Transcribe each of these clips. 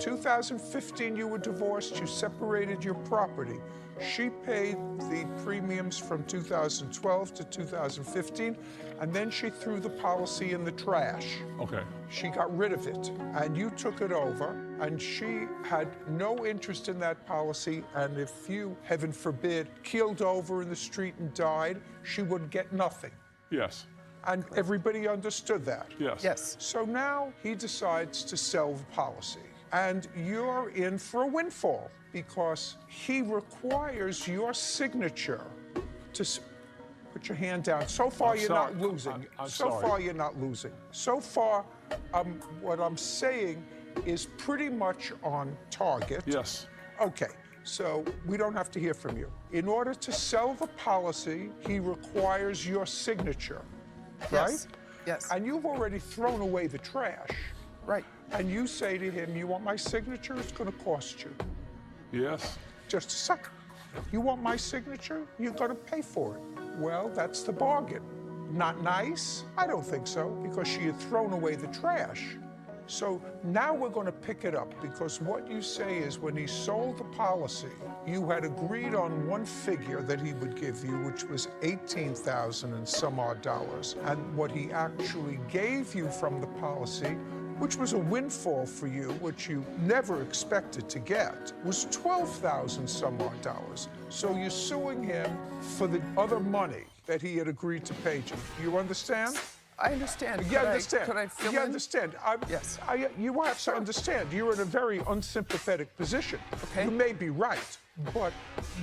2015, you were divorced, you separated your property. She paid the premiums from 2012 to 2015, and then she threw the policy in the trash. Okay. She got rid of it, and you took it over, and she had no interest in that policy, and if you, heaven forbid, keeled over in the street and died, she would get nothing. Yes. And everybody understood that. Yes. Yes. So now he decides to sell the policy, and you're in for a windfall because he requires your signature to put your hand down. So far, you're not losing. I'm so sorry. far, you're not losing. So far, what I'm saying is pretty much on target. Yes. Okay. So we don't have to hear from you. In order to sell the policy, he requires your signature, right? Yes. Yes. And you've already thrown away the trash. Right. And you say to him, you want my signature? It's going to cost you. Yes. Just a second. You want my signature? You're going to pay for it. Well, that's the bargain. Not nice? I don't think so, because she had thrown away the trash. So now we're going to pick it up, because what you say is when he sold the policy, you had agreed on one figure that he would give you, which was $18,000 and some odd dollars. And what he actually gave you from the policy, which was a windfall for you, which you never expected to get, was $12,000 some odd dollars. So you're suing him for the other money that he had agreed to pay you. You understand? I understand. You understand? Could I fill you in? understand? Yes. You have to understand, you're in a very unsympathetic position. Okay. You may be right, but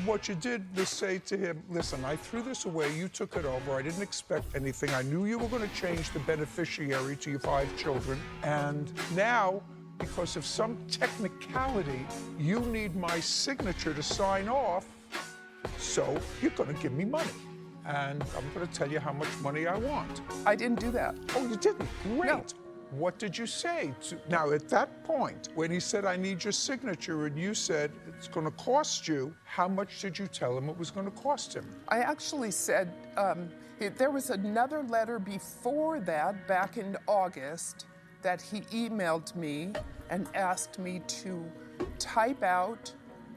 what you did was say to him, listen, I threw this away, you took it over, I didn't expect anything, I knew you were going to change the beneficiary to your 5 children, and now, because of some technicality, you need my signature to sign off, so you're going to give me money. And I'm going to tell you how much money I want. I didn't do that. Oh, you didn't? Great. No. What did you say? Now, at that point, when he said, I need your signature, and you said, it's going to cost you, how much did you tell him it was going to cost him? I actually said, there was another letter before that, back in August, that he emailed me and asked me to type out,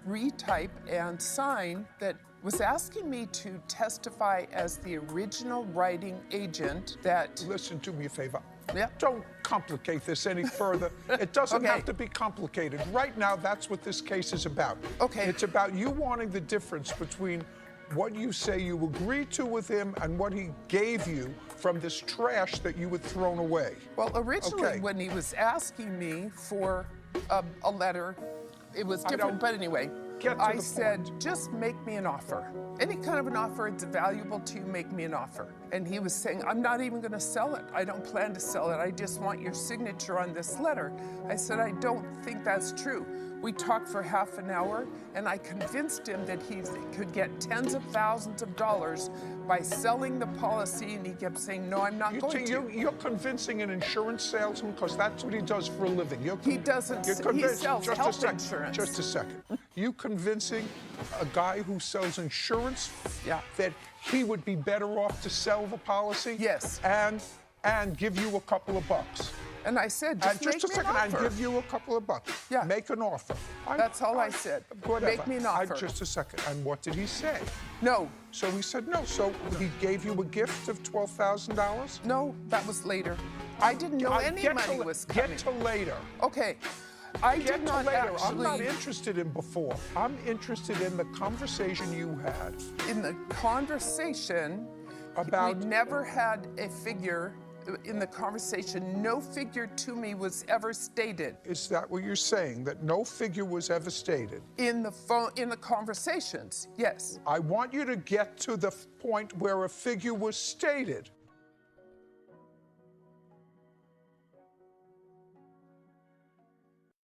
retype, and sign that was asking me to testify as the original writing agent that... Listen, do me a favor. Yeah. Don't complicate this any further. It doesn't Okay. have to be complicated. Right now, that's what this case is about. Okay. It's about you wanting the difference between what you say you agreed to with him and what he gave you from this trash that you had thrown away. Well, originally, Okay. when he was asking me for a letter, it was different. But anyway, I said, just make me an offer. Any kind of an offer, it's valuable to you, make me an offer. And he was saying, I'm not even going to sell it. I don't plan to sell it. I just want your signature on this letter. I said, I don't think that's true. We talked for half an hour, and I convinced him that he could get tens of thousands of dollars by selling the policy, and he kept saying, no, I'm not going to. You're convincing an insurance salesman, because that's what he does for a living. He doesn't. He sells health insurance. Just a second. You convincing a guy who sells insurance that he would be better off to sell the policy? Yes. And give you a couple of bucks. And I said, just make me an offer. And give you a couple of bucks. Yeah. Make an offer. That's all I said. Whatever. Make me an offer. Just a second. And what did he say? No. So he said no. So he gave you a gift of $12,000? No, that was later. I didn't know any money was coming. Get to later. Okay. I Get did not to later. actually... I'm not interested in before. I'm interested in the conversation you had. In the conversation, about... we never had a figure. In the conversation, no figure to me was ever stated. Is that what you're saying, that no figure was ever stated? In the conversations, yes. I want you to get to the point where a figure was stated.